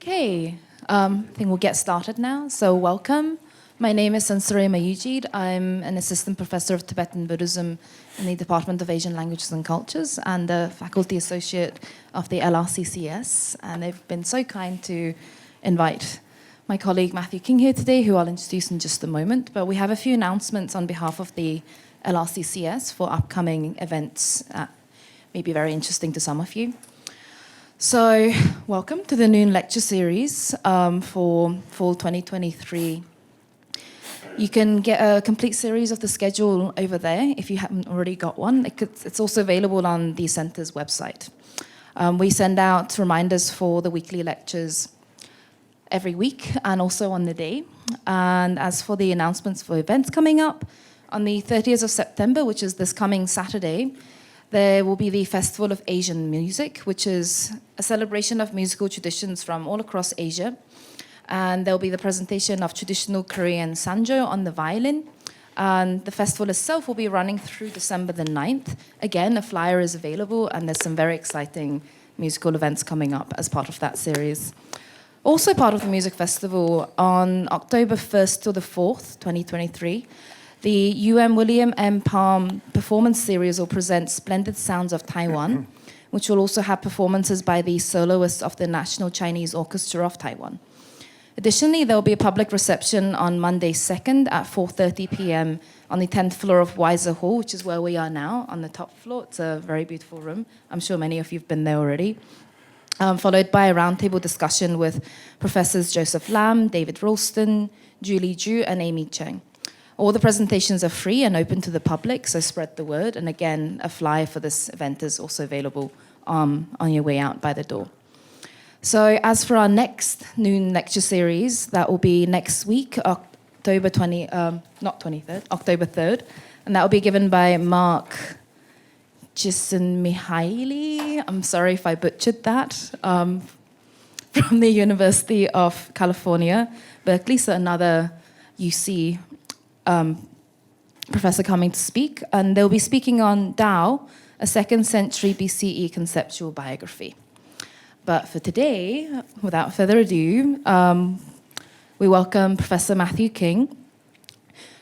Okay, I think we'll get started now. So welcome. My name is Sansare Mayujid. I'm an assistant professor of Tibetan Buddhism in the Department of Asian Languages and Cultures and a faculty associate of the LRCCS. And they've been so kind to invite my colleague Matthew King here today, who I'll introduce in just a moment. But we have a few announcements on behalf of the LRCCS for upcoming events that may be very interesting to some of you. So, welcome to the noon lecture series for fall 2023. You can get a complete series of the schedule over there if you haven't already got one. It's also available on the center's website. We send out reminders for the weekly lectures every week and also on the day. And as for the announcements for events coming up, on the 30th of September, which is this coming Saturday, there will be the Festival of Asian Music, which is a celebration of musical traditions from all across Asia. And there will be the presentation of traditional Korean sanjo on the violin. And the festival itself will be running through December the 9th. Again, a flyer is available, and there's some very exciting musical events coming up as part of that series. Also part of the music festival, on October 1st to the 4th, 2023, the William M. Palm Performance Series will present Splendid Sounds of Taiwan, which will also have performances by the soloists of the National Chinese Orchestra of Taiwan. Additionally, there will be a public reception on Monday 2nd at 4:30 p.m. on the 10th floor of Weiser Hall, which is where we are now, on the top floor. It's a very beautiful room. I'm sure many of you have been there already. Followed by a roundtable discussion with Professors Joseph Lam, David Ralston, Julie Ju, and Amy Cheng. All the presentations are free and open to the public, so spread the word. And again, a flyer for this event is also available on your way out by the door. So as for our next noon lecture series, that will be next week, October 3rd. And that will be given by Mark Csikszentmihalyi. I'm sorry if I butchered that. From the University of California, Berkeley, so another UC professor coming to speak, and they'll be speaking on Tao, a 2nd century BCE conceptual biography. But for today, without further ado, we welcome Professor Matthew King,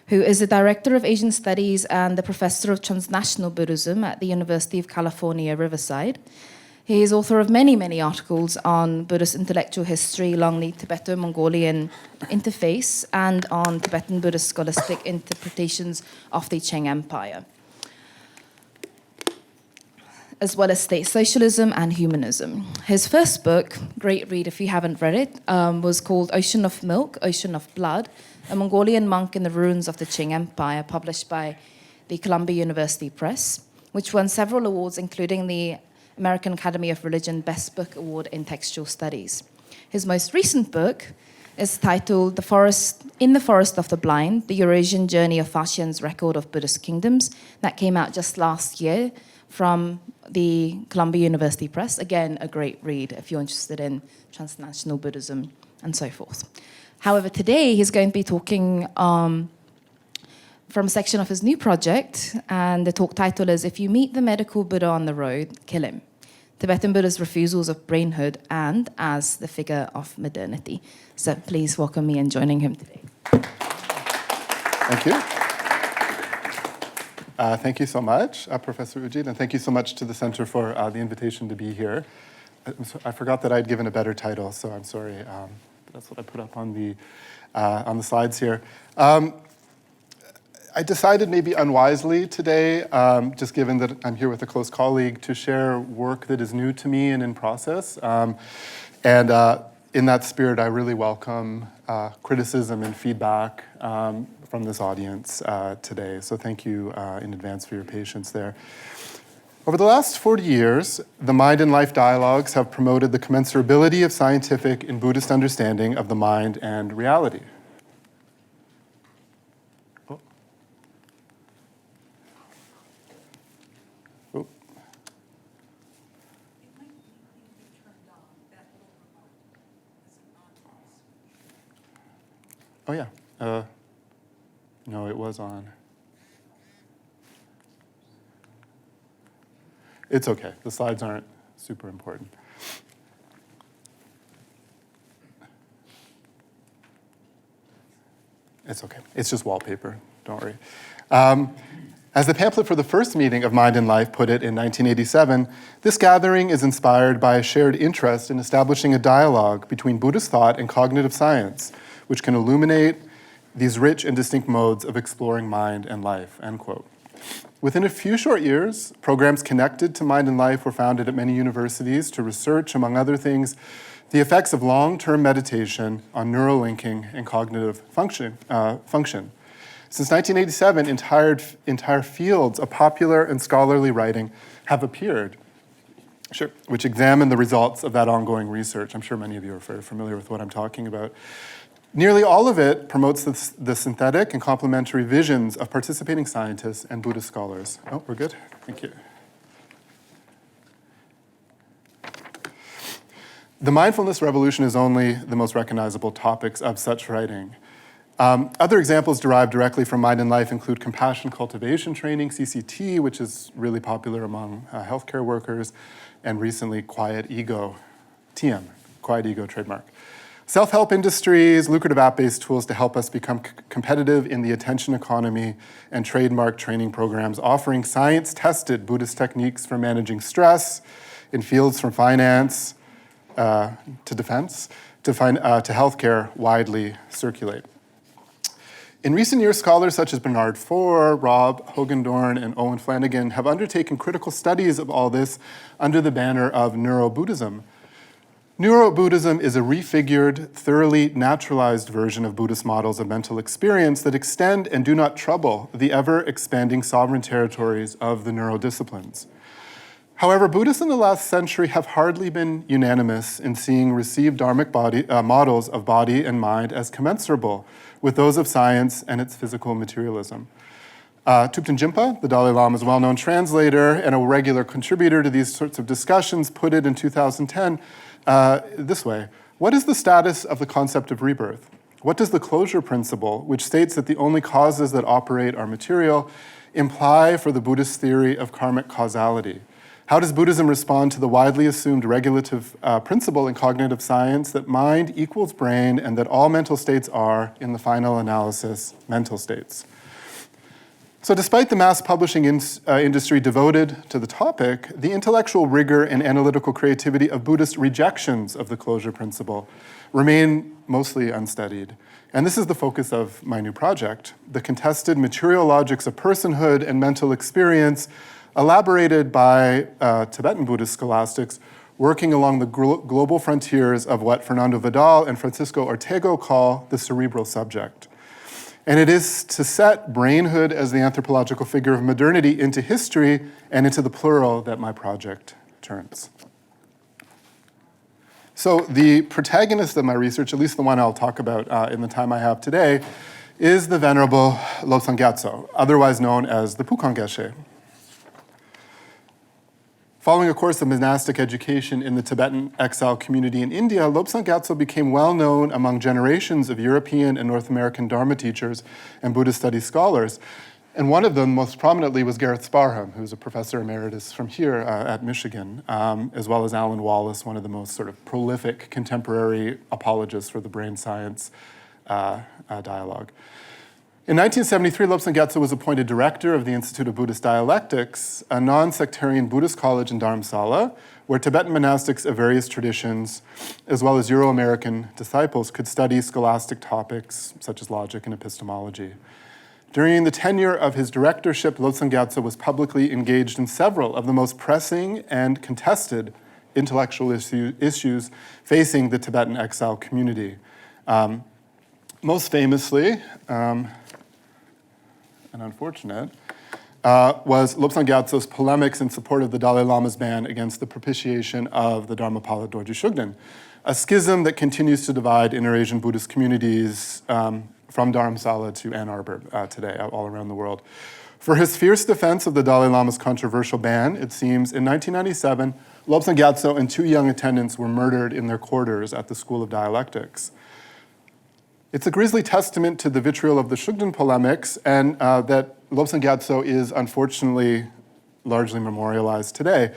who is the Director of Asian Studies and the Professor of Transnational Buddhism at the University of California, Riverside. He is author of many, many articles on Buddhist intellectual history along the Tibeto-Mongolian interface and on Tibetan Buddhist scholastic interpretations of the Qing Empire, as well as state socialism and humanism. His first book, great read if you haven't read it, was called Ocean of Milk, Ocean of Blood, a Mongolian monk in the ruins of the Qing Empire, published by the Columbia University Press, which won several awards, including the American Academy of Religion Best Book Award in Textual Studies. His most recent book is titled In the Forest of the Blind, the Eurasian Journey of Faxian's Record of Buddhist Kingdoms. That came out just last year from the Columbia University Press. Again, a great read if you're interested in transnational Buddhism and so forth. However, today he's going to be talking from a section of his new project, and the talk title is If You Meet the Medical Buddha on the Road, Kill Him. Tibetan Buddha's Refusals of Brainhood and as the Figure of Modernity. So please welcome me in joining him today. Thank you. Thank you so much, Professor Ujid, and thank you so much to the Center for the invitation to be here. I forgot that I'd given a better title, so I'm sorry. That's what I put up on the slides here. I decided maybe unwisely today, just given that I'm here with a close colleague, to share work that is new to me and in process. And in that spirit, I really welcome criticism and feedback from this audience today. So thank you in advance for your patience there. Over the last 40 years, the Mind and Life dialogues have promoted the commensurability of scientific and Buddhist understanding of the mind and reality. Oh, yeah. No, it was on. It's okay. The slides aren't super important. It's okay. It's just wallpaper. Don't worry. As the pamphlet for the first meeting of Mind and Life put it in 1987, this gathering is inspired by a shared interest in establishing a dialogue between Buddhist thought and cognitive science, which can illuminate these rich and distinct modes of exploring mind and life, end quote. Within a few short years, programs connected to Mind and Life were founded at many universities to research, among other things, the effects of long-term meditation on neural linking and cognitive function. Since 1987, entire fields of popular and scholarly writing have appeared, which examine the results of that ongoing research. I'm sure many of you are very familiar with what I'm talking about. Nearly all of it promotes the synthetic and complementary visions of participating scientists and Buddhist scholars. Oh, we're good? Thank you. The mindfulness revolution is only the most recognizable topics of such writing. Other examples derived directly from Mind and Life include compassion cultivation training, CCT, which is really popular among healthcare workers, and recently Quiet Ego, TM, Quiet Ego trademark. Self-help industries, lucrative app-based tools to help us become competitive in the attention economy, and trademark training programs offering science-tested Buddhist techniques for managing stress in fields from finance to defense to healthcare widely circulate. In recent years, scholars such as Bernard Faure, Rob Hogendorn, and Owen Flanagan have undertaken critical studies of all this under the banner of Neuro-Buddhism. Neuro-Buddhism is a refigured, thoroughly naturalized version of Buddhist models of mental experience that extend and do not trouble the ever-expanding sovereign territories of the neuro-disciplines. However, Buddhists in the last century have hardly been unanimous in seeing received Dharmic models of body and mind as commensurable with those of science and its physical materialism. Thupten Jinpa, the Dalai Lama's well-known translator and a regular contributor to these sorts of discussions, put it in 2010 this way: what is the status of the concept of rebirth? What does the closure principle, which states that the only causes that operate are material, imply for the Buddhist theory of karmic causality? How does Buddhism respond to the widely assumed regulative principle in cognitive science that mind equals brain and that all mental states are, in the final analysis, mental states? So despite the mass publishing industry devoted to the topic, the intellectual rigor and analytical creativity of Buddhist rejections of the closure principle remain mostly unstudied. And this is the focus of my new project, the contested material logics of personhood and mental experience, elaborated by Tibetan Buddhist scholastics working along the global frontiers of what Fernando Vidal and Francisco Ortega call the cerebral subject. And it is to set brainhood as the anthropological figure of modernity into history and into the plural that my project turns. So the protagonist of my research, at least the one I'll talk about in the time I have today, is the Venerable Lobsang Gyatso, otherwise known as the Pukang Geshe. Following a course of monastic education in the Tibetan exile community in India, Lobsang Gyatso became well known among generations of European and North American Dharma teachers and Buddhist studies scholars. And one of them, most prominently, was Gareth Sparham, who's a professor emeritus from here at Michigan, as well as Alan Wallace, one of the most sort of prolific contemporary apologists for the brain science dialogue. In 1973, Lobsang Gyatso was appointed director of the Institute of Buddhist Dialectics, a non-sectarian Buddhist college in Dharamsala, where Tibetan monastics of various traditions, as well as Euro-American disciples, could study scholastic topics such as logic and epistemology. During the tenure of his directorship, Lobsang Gyatso was publicly engaged in several of the most pressing and contested intellectual issues facing the Tibetan exile community. Most famously, and unfortunate, was Lobsang Gyatso's polemics in support of the Dalai Lama's ban against the propitiation of the Dharmapala Dorje Shugden, a schism that continues to divide inter-Asian Buddhist communities from Dharamsala to Ann Arbor today, all around the world. For his fierce defense of the Dalai Lama's controversial ban, it seems, in 1997, Lobsang Gyatso and two young attendants were murdered in their quarters at the School of Dialectics. It's a grisly testament to the vitriol of the Shugden polemics, and that Lobsang Gyatso is unfortunately largely memorialized today.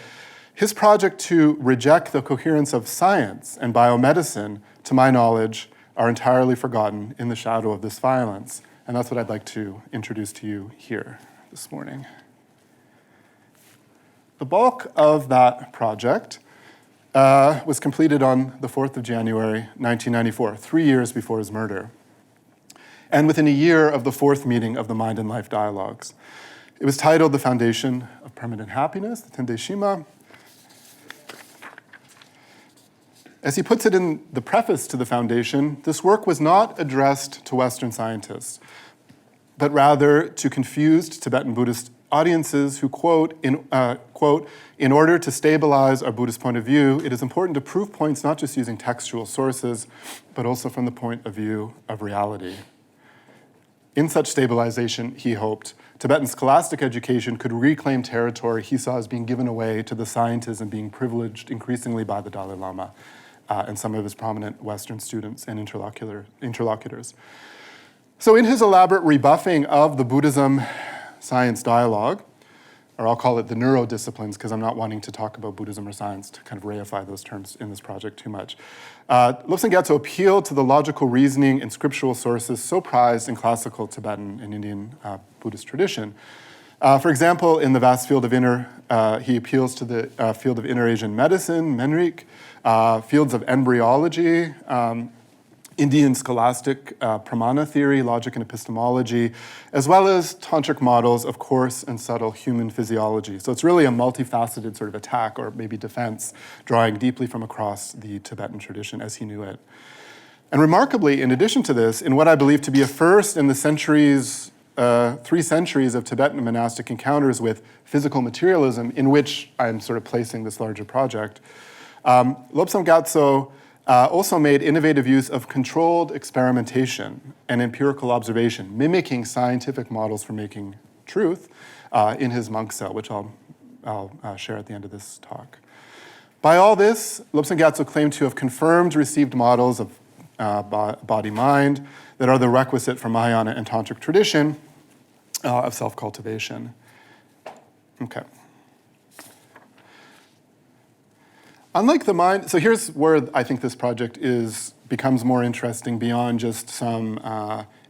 His project to reject the coherence of science and biomedicine, to my knowledge, are entirely forgotten in the shadow of this violence. And that's what I'd like to introduce to you here this morning. The bulk of that project was completed on the 4th of January, 1994, 3 years before his murder, and within a year of the 4th meeting of the Mind and Life Dialogues. It was titled The Foundation of Permanent Happiness, the Tendeshima. As he puts it in the preface to the foundation, this work was not addressed to Western scientists, but rather to confused Tibetan Buddhist audiences who, quote, in order to stabilize our Buddhist point of view, it is important to prove points not just using textual sources, but also from the point of view of reality. In such stabilization, he hoped, Tibetan scholastic education could reclaim territory he saw as being given away to the scientism being privileged increasingly by the Dalai Lama and some of his prominent Western students and interlocutors. So in his elaborate rebuffing of the Buddhism-science dialogue, or I'll call it the neuro-disciplines because I'm not wanting to talk about Buddhism or science to kind of reify those terms in this project too much. Lobsang Gyatso appealed to the logical reasoning and scriptural sources so prized in classical Tibetan and Indian Buddhist tradition. For example, in the vast field of he appeals to the field of Inner Asian medicine, Menrik, fields of embryology, Indian scholastic pramana theory, logic and epistemology, as well as tantric models of coarse and subtle human physiology. So it's really a multifaceted sort of attack or maybe defense, drawing deeply from across the Tibetan tradition as he knew it. And remarkably, in addition to this, in what I believe to be a first in the 3 centuries of Tibetan monastic encounters with physical materialism, in which I'm sort of placing this larger project, Lobsang Gyatso also made innovative use of controlled experimentation and empirical observation, mimicking scientific models for making truth in his monk cell, which I'll share at the end of this talk. By all this, Lobsang Gyatso claimed to have confirmed received models of body-mind that are the requisite for Mahayana and Tantric tradition of self-cultivation. Okay. Unlike the mind, so here's where I think this project becomes more interesting beyond just some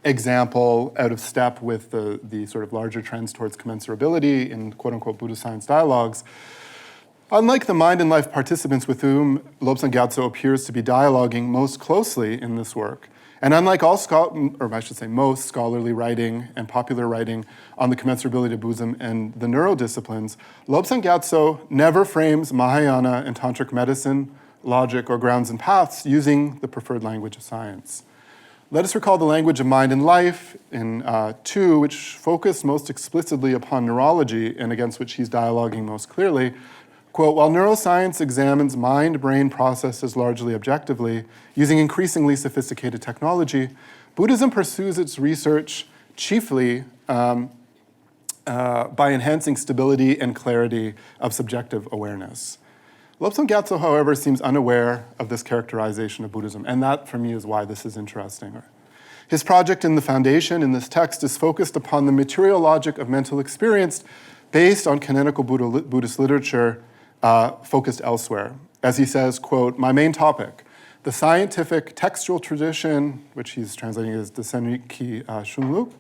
example out of step with the sort of larger trends towards commensurability in quote-unquote Buddhist science dialogues. Unlike the mind and life participants with whom Lobsang Gyatso appears to be dialoguing most closely in this work, and unlike most scholarly writing and popular writing on the commensurability of Buddhism and the neurodisciplines, Lobsang Gyatso never frames Mahayana and Tantric medicine, logic, or grounds and paths using the preferred language of science. Let us recall the language of mind and life in 2, which focus most explicitly upon neurology and against which he's dialoguing most clearly. Quote, while neuroscience examines mind-brain processes largely objectively, using increasingly sophisticated technology, Buddhism pursues its research chiefly by enhancing stability and clarity of subjective awareness. Lobsang Gyatso, however, seems unaware of this characterization of Buddhism, and that, for me, is why this is interesting. His project in the foundation in this text is focused upon the material logic of mental experience based on canonical Buddhist literature focused elsewhere. As he says, quote, my main topic, the scientific textual tradition, which he's translating as Desenriki Shunluk,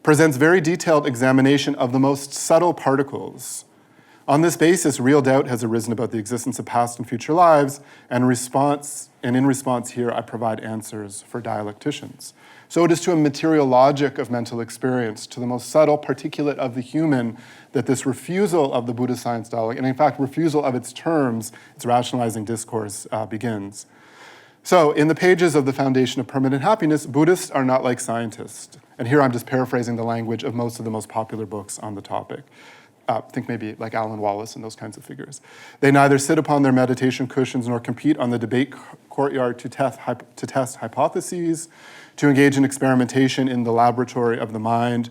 presents very detailed examination of the most subtle particles. On this basis, real doubt has arisen about the existence of past and future lives, and in response here, I provide answers for dialecticians. So it is to a material logic of mental experience, to the most subtle particulate of the human, that this refusal of the Buddhist science dialogue, and in fact, refusal of its terms, its rationalizing discourse, begins. So in the pages of the Foundation of Permanent Happiness, Buddhists are not like scientists. And here I'm just paraphrasing the language of most of the most popular books on the topic. Think maybe like Alan Wallace and those kinds of figures. They neither sit upon their meditation cushions nor compete on the debate courtyard to test hypotheses, to engage in experimentation in the laboratory of the mind,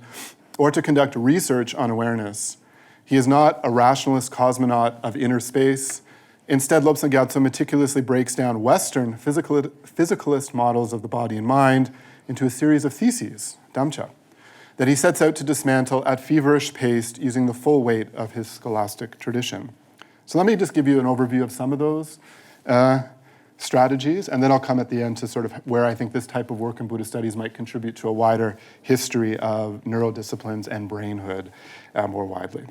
or to conduct research on awareness. He is not a rationalist cosmonaut of inner space. Instead, Lobsang Gyatso meticulously breaks down Western physicalist models of the body and mind into a series of theses, Dhammcha, that he sets out to dismantle at feverish pace using the full weight of his scholastic tradition. So let me just give you an overview of some of those. strategies, and then I'll come at the end to sort of where I think this type of work in Buddhist studies might contribute to a wider history of neurodisciplines and brainhood more widely.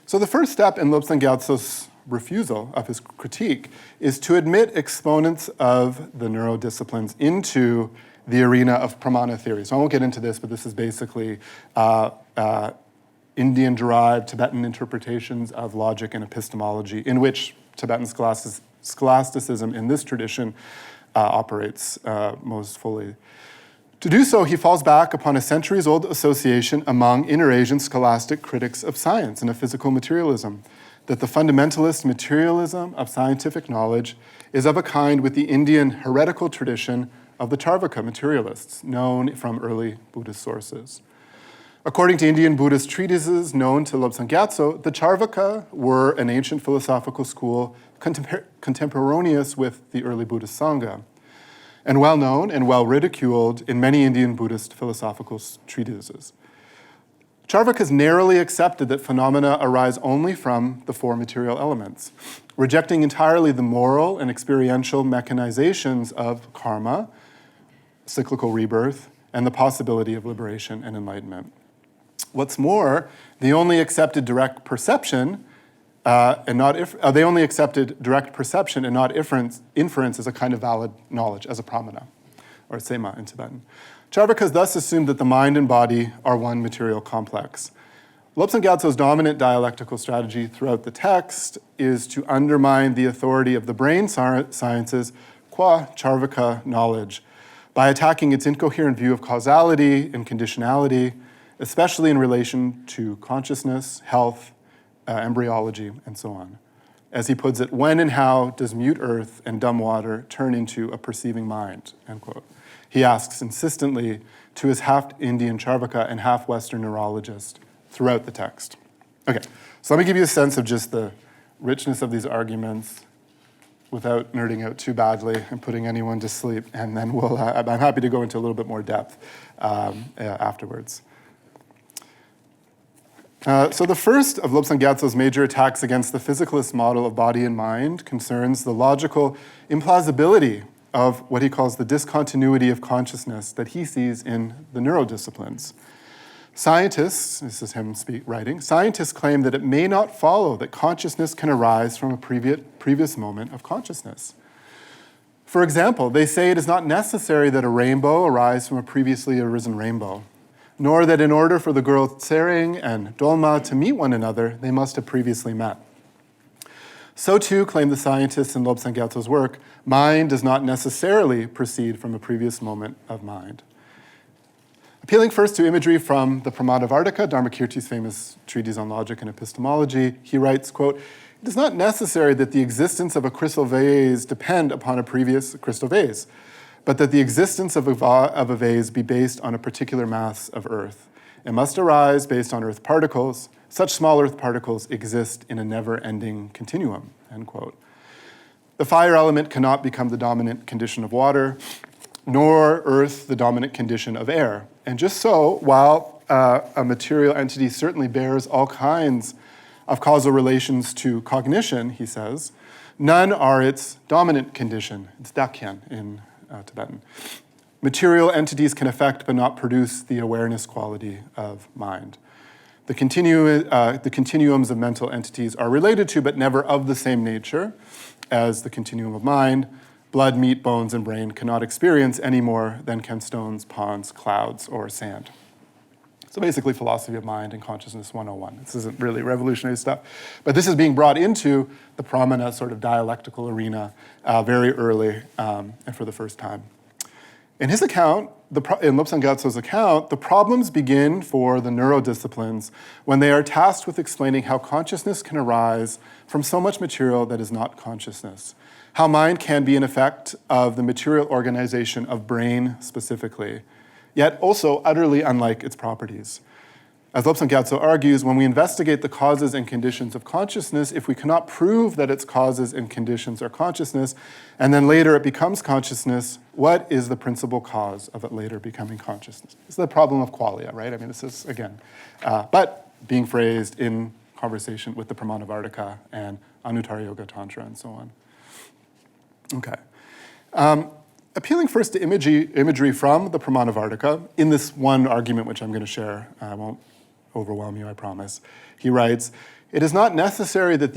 So the first step in Lobsang Gyatso's refusal of his critique is to admit exponents of the neurodisciplines into the arena of pramana theory. So I won't get into this, but this is basically Indian-derived Tibetan interpretations of logic and epistemology, in which Tibetan scholasticism in this tradition operates most fully. To do so, he falls back upon a centuries-old association among inter-Asian scholastic critics of science and of physical materialism, that the fundamentalist materialism of scientific knowledge is of a kind with the Indian heretical tradition of the Charvaka materialists, known from early Buddhist sources. According to Indian Buddhist treatises known to Lobsang Gyatso, the Charvaka were an ancient philosophical school contemporaneous with the early Buddhist Sangha, and well known and well ridiculed in many Indian Buddhist philosophical treatises. Charvakas narrowly accepted that phenomena arise only from the four material elements, rejecting entirely the moral and experiential mechanizations of karma, cyclical rebirth, and the possibility of liberation and enlightenment. What's more, they only accepted direct perception and not inference as a kind of valid knowledge, as a pramana, or sema in Tibetan. Charvakas thus assumed that the mind and body are one material complex. Lobsang Gyatso's dominant dialectical strategy throughout the text is to undermine the authority of the brain sciences qua Charvaka knowledge by attacking its incoherent view of causality and conditionality, especially in relation to consciousness, health, embryology, and so on. As he puts it, when and how does mute earth and dumb water turn into a perceiving mind, end quote. He asks insistently to his half-Indian Charvaka and half-Western neurologist throughout the text. Okay, so let me give you a sense of just the richness of these arguments without nerding out too badly and putting anyone to sleep, and then I'm happy to go into a little bit more depth afterwards. So the first of Lobsang Gyatso's major attacks against the physicalist model of body and mind concerns the logical implausibility of what he calls the discontinuity of consciousness that he sees in the neurodisciplines. Scientists, this is him writing, scientists claim that it may not follow that consciousness can arise from a previous moment of consciousness. For example, they say it is not necessary that a rainbow arise from a previously arisen rainbow, nor that in order for the girl Tsering and Dolma to meet one another, they must have previously met. So too, claim the scientists in Lobsang Gyatso's work, mind does not necessarily proceed from a previous moment of mind. Appealing first to imagery from the Pramadavartaka, Dharmakirti's famous treatise on logic and epistemology, he writes, quote, "It is not necessary that the existence of a crystal vase depend upon a previous crystal vase, but that the existence of a vase be based on a particular mass of earth. It must arise based on earth particles. Such small earth particles exist in a never-ending continuum," end quote. The fire element cannot become the dominant condition of water, nor earth the dominant condition of air. And just so, while a material entity certainly bears all kinds of causal relations to cognition, he says, none are its dominant condition. It's dakyan in Tibetan. Material entities can affect but not produce the awareness quality of mind. The continuums of mental entities are related to, but never of the same nature as the continuum of mind. Blood, meat, bones, and brain cannot experience any more than can stones, ponds, clouds, or sand. So basically, philosophy of mind and consciousness 101. This isn't really revolutionary stuff, but this is being brought into the pramana sort of dialectical arena very early and for the first time. In his account, in Lobsang Gyatso's account, the problems begin for the neurodisciplines when they are tasked with explaining how consciousness can arise from so much material that is not consciousness, how mind can be an effect of the material organization of brain specifically, yet also utterly unlike its properties. As Lobsang Gyatso argues, when we investigate the causes and conditions of consciousness, if we cannot prove that its causes and conditions are consciousness, and then later it becomes consciousness, what is the principal cause of it later becoming consciousness? This is the problem of qualia, right? I mean, this is, again, but being phrased in conversation with the Pramanavartaka and Anuttara Yoga Tantra and so on. Okay. Appealing first to imagery from the Pramanavartika, in this one argument which I'm going to share, I won't overwhelm you, I promise. He writes, it is not necessary that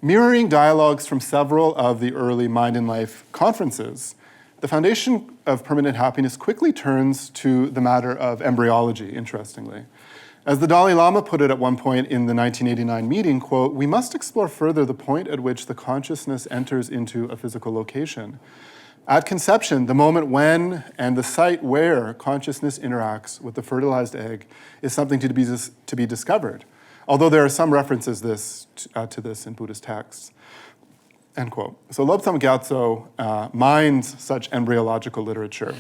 mirroring dialogues from several of the early Mind and Life conferences, the foundation of permanent happiness quickly turns to the matter of embryology, interestingly. As the Dalai Lama put it at one point in the 1989 meeting, quote, we must explore further the point at which the consciousness enters into a physical location. At conception, the moment when and the site where consciousness interacts with the fertilized egg is something to be discovered, although there are some references to this in Buddhist texts. End quote. So Lobsang Gyatso mines such embryological literature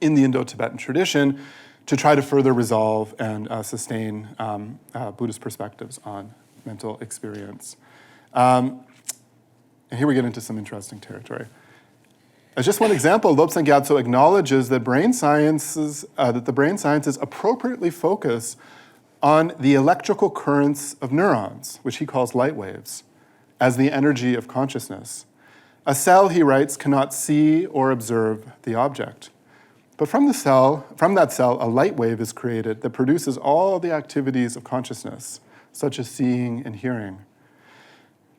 in the Indo-Tibetan tradition to try to further resolve and sustain Buddhist perspectives on mental experience. And here we get into some interesting territory. As just one example, Lobsang Gyatso acknowledges that the brain sciences appropriately focus on the electrical currents of neurons, which he calls light waves, as the energy of consciousness. A cell, he writes, cannot see or observe the object. But from that cell, a light wave is created that produces all the activities of consciousness, such as seeing and hearing.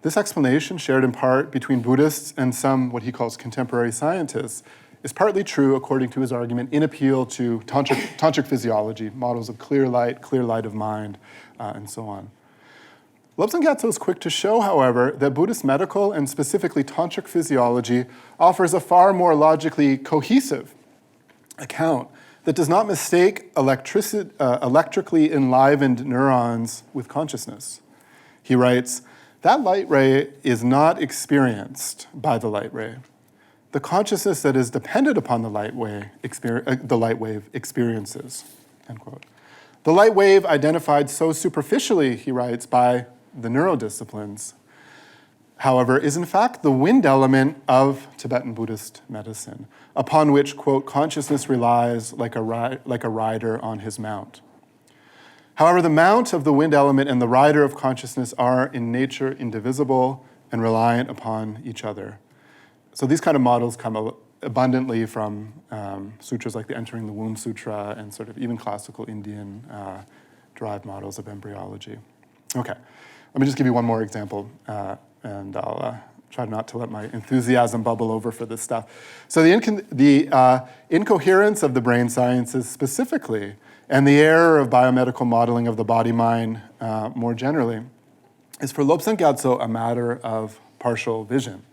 This explanation, shared in part between Buddhists and some what he calls contemporary scientists, is partly true, according to his argument, in appeal to tantric physiology, models of clear light of mind, and so on. Lobsang Gyatso is quick to show, however, that Buddhist medical and specifically tantric physiology offers a far more logically cohesive account that does not mistake electrically enlivened neurons with consciousness. He writes, that light ray is not experienced by the light ray. The consciousness that is dependent upon the light wave experiences, end quote. The light wave identified so superficially, he writes, by the neuro-disciplines, however, is in fact the wind element of Tibetan Buddhist medicine, upon which, quote, consciousness relies like a rider on his mount. However, the mount of the wind element and the rider of consciousness are in nature indivisible and reliant upon each other. So these kind of models come abundantly from sutras like the Entering the Womb Sutra and sort of even classical Indian derived models of embryology. Okay, let me just give you one more example, and I'll try not to let my enthusiasm bubble over for this stuff. So the incoherence of the brain sciences specifically, and the error of biomedical modeling of the body-mind more generally, is for Lobsang Gyatso a matter of partial vision.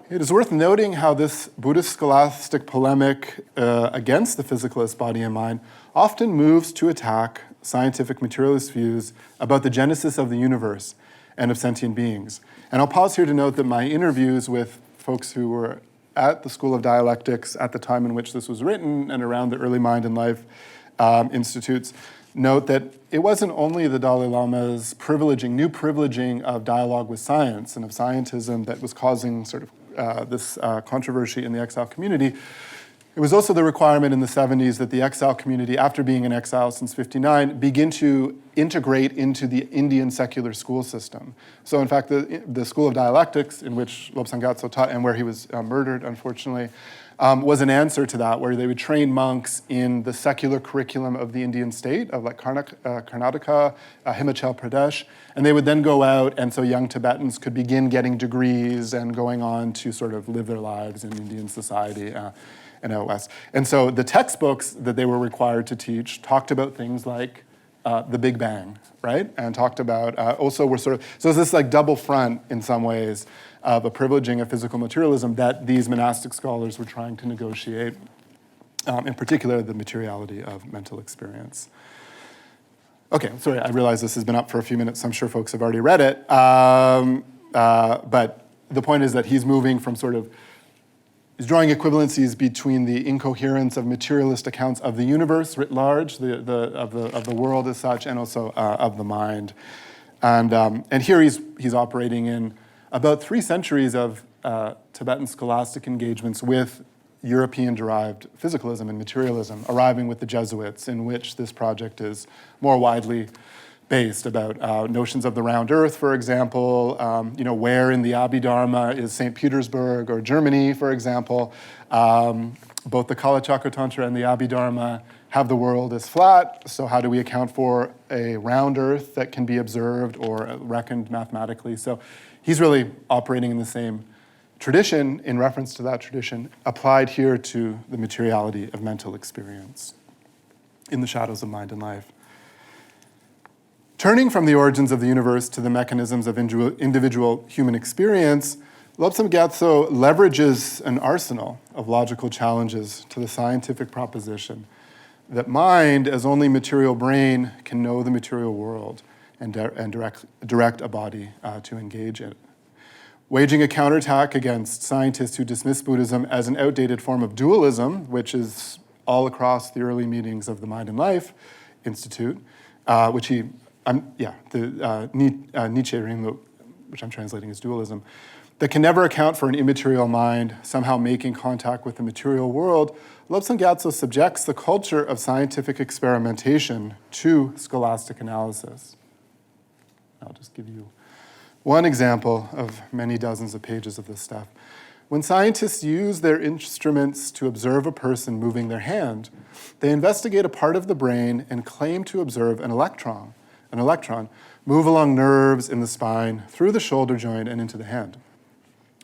It is worth noting how this Buddhist scholastic polemic against the physicalist body and mind often moves to attack scientific materialist views about the genesis of the universe and of sentient beings. And I'll pause here to note that my interviews with folks who were at the School of Dialectics at the time in which this was written and around the early Mind and Life institutes note that it wasn't only the Dalai Lama's new privileging of dialogue with science and of scientism that was causing sort of this controversy in the exile community. It was also the requirement in the 70s that the exile community, after being in exile since '59, begin to integrate into the Indian secular school system. So in fact, the School of Dialectics, in which Lobsang Gyatso taught and where he was murdered, unfortunately, was an answer to that, where they would train monks in the secular curriculum of the Indian state, of like Karnataka, Himachal Pradesh, and they would then go out, and so young Tibetans could begin getting degrees and going on to sort of live their lives in Indian society and out west. And so the textbooks that they were required to teach talked about things like the Big Bang, right? And talked about, also were sort of, so it's this like double front in some ways of a privileging of physical materialism that these monastic scholars were trying to negotiate, in particular the materiality of mental experience. Okay, sorry, I realize this has been up for a few minutes, so I'm sure folks have already read it. But the point is that he's moving from sort of, he's drawing equivalencies between the incoherence of materialist accounts of the universe writ large, of the world as such, and also of the mind. And here he's operating in about 3 centuries of Tibetan scholastic engagements with European-derived physicalism and materialism, arriving with the Jesuits, in which this project is more widely based about notions of the round earth, for example, where in the Abhidharma is St. Petersburg or Germany, for example. Both the Kalachakra Tantra and the Abhidharma have the world as flat, so how do we account for a round earth that can be observed or reckoned mathematically? So he's really operating in the same tradition, in reference to that tradition, applied here to the materiality of mental experience in the shadows of mind and life. Turning from the origins of the universe to the mechanisms of individual human experience, Lobsang Gyatso leverages an arsenal of logical challenges to the scientific proposition that mind, as only material brain, can know the material world and direct a body to engage in it. Waging a counterattack against scientists who dismiss Buddhism as an outdated form of dualism, which is all across the early meetings of the Mind and Life Institute, Nietzsche Rinlu, which I'm translating as dualism, that can never account for an immaterial mind somehow making contact with the material world, Lobsang Gyatso subjects the culture of scientific experimentation to scholastic analysis. I'll just give you one example of many dozens of pages of this stuff. When scientists use their instruments to observe a person moving their hand, they investigate a part of the brain and claim to observe an electron move along nerves in the spine, through the shoulder joint and into the hand.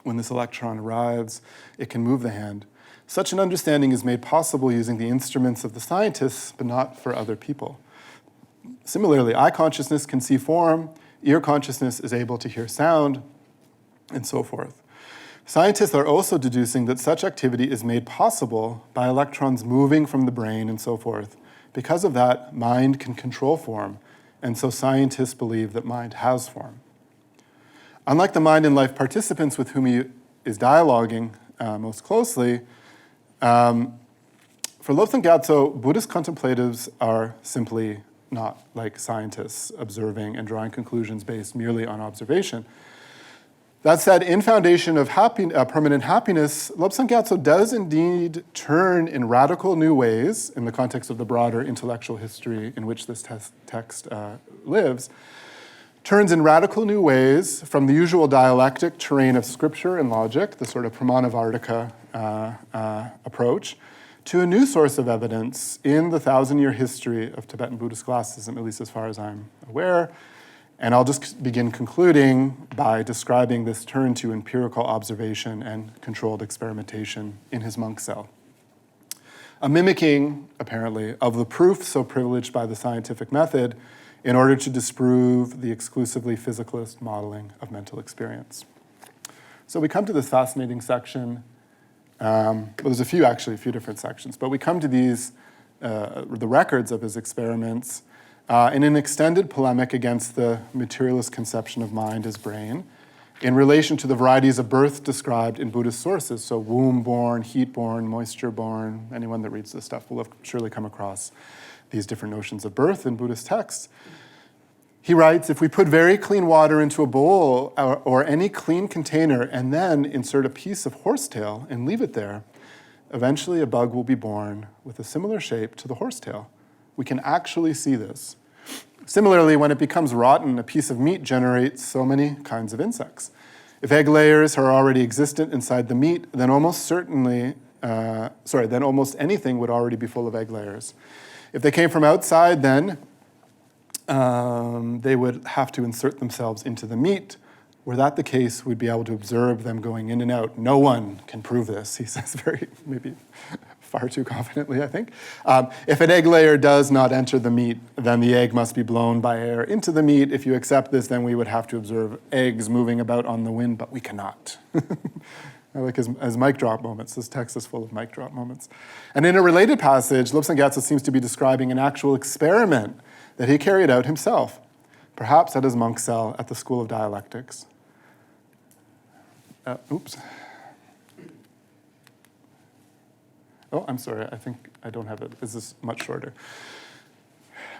When this electron arrives, it can move the hand. Such an understanding is made possible using the instruments of the scientists, but not for other people. Similarly, eye consciousness can see form, ear consciousness is able to hear sound, and so forth. Scientists are also deducing that such activity is made possible by electrons moving from the brain and so forth. Because of that, mind can control form, and so scientists believe that mind has form. Unlike the Mind and Life participants with whom he is dialoguing most closely, for Lobsang Gyatso, Buddhist contemplatives are simply not like scientists observing and drawing conclusions based merely on observation. That said, in Foundation of Permanent Happiness, Lobsang Gyatso does indeed turn in radical new ways, in the context of the broader intellectual history in which this text lives, turns in radical new ways from the usual dialectic terrain of scripture and logic, the sort of pramanavartika approach, to a new source of evidence in the 1,000-year history of Tibetan Buddhist scholasticism, at least as far as I'm aware. And I'll just begin concluding by describing this turn to empirical observation and controlled experimentation in his monk cell. A mimicking, apparently, of the proof so privileged by the scientific method in order to disprove the exclusively physicalist modeling of mental experience. So we come to this fascinating section. There's a few different sections, but we come to these, the records of his experiments in an extended polemic against the materialist conception of mind as brain in relation to the varieties of birth described in Buddhist sources. So womb-born, heat-born, moisture-born. Anyone that reads this stuff will have surely come across these different notions of birth in Buddhist texts. He writes, if we put very clean water into a bowl or any clean container and then insert a piece of horsetail and leave it there, eventually a bug will be born with a similar shape to the horsetail. We can actually see this. Similarly, when it becomes rotten, a piece of meat generates so many kinds of insects. If egg layers are already existent inside the meat, then almost anything would already be full of egg layers. If they came from outside, then they would have to insert themselves into the meat. Were that the case, we'd be able to observe them going in and out. No one can prove this, he says maybe far too confidently, I think. If an egg layer does not enter the meat, then the egg must be blown by air into the meat. If you accept this, then we would have to observe eggs moving about on the wind, but we cannot. I like his mic drop moments. This text is full of mic drop moments. And in a related passage, Lobsang Gyatso seems to be describing an actual experiment that he carried out himself, perhaps at his monk cell at the School of Dialectics. Oh, I'm sorry, I think I don't have it. This is much shorter.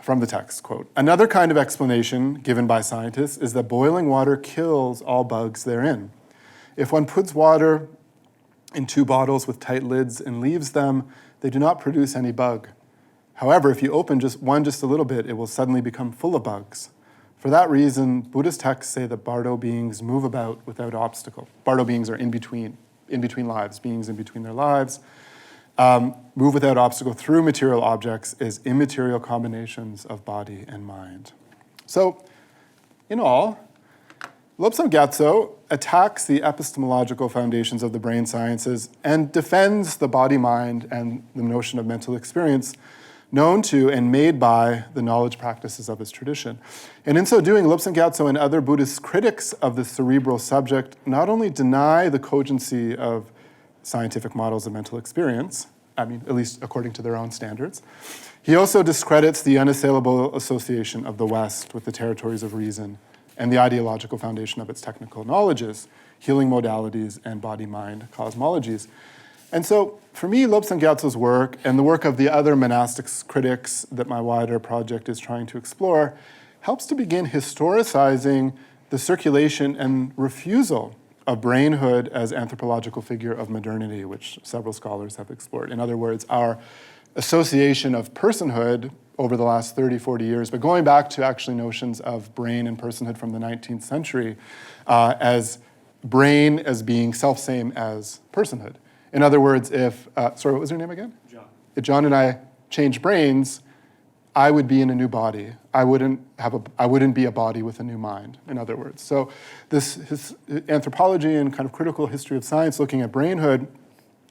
From the text, quote, another kind of explanation given by scientists is that boiling water kills all bugs therein. If one puts water in 2 bottles with tight lids and leaves them, they do not produce any bug. However, if you open just a little bit, it will suddenly become full of bugs. For that reason, Buddhist texts say that Bardo beings move about without obstacle. Bardo beings are in between lives, beings in between their lives. Move without obstacle through material objects is immaterial combinations of body and mind. So, in all, Lobsang Gyatso attacks the epistemological foundations of the brain sciences and defends the body-mind and the notion of mental experience known to and made by the knowledge practices of his tradition. And in so doing, Lobsang Gyatso and other Buddhist critics of the cerebral subject not only deny the cogency of scientific models of mental experience, I mean, at least according to their own standards, he also discredits the unassailable association of the West with the territories of reason and the ideological foundation of its technical knowledges, healing modalities, and body-mind cosmologies. And so, for me, Lobsang Gyatso's work and the work of the other monastics critics that my wider project is trying to explore helps to begin historicizing the circulation and refusal of brainhood as anthropological figure of modernity, which several scholars have explored. In other words, our association of personhood over the last 30, 40 years, but going back to actually notions of brain and personhood from the 19th century, as brain as being self-same as personhood. In other words, if, sorry, what was your name again? John. If John and I changed brains, I would be in a new body. I wouldn't be a body with a new mind, in other words. So his anthropology and kind of critical history of science looking at brainhood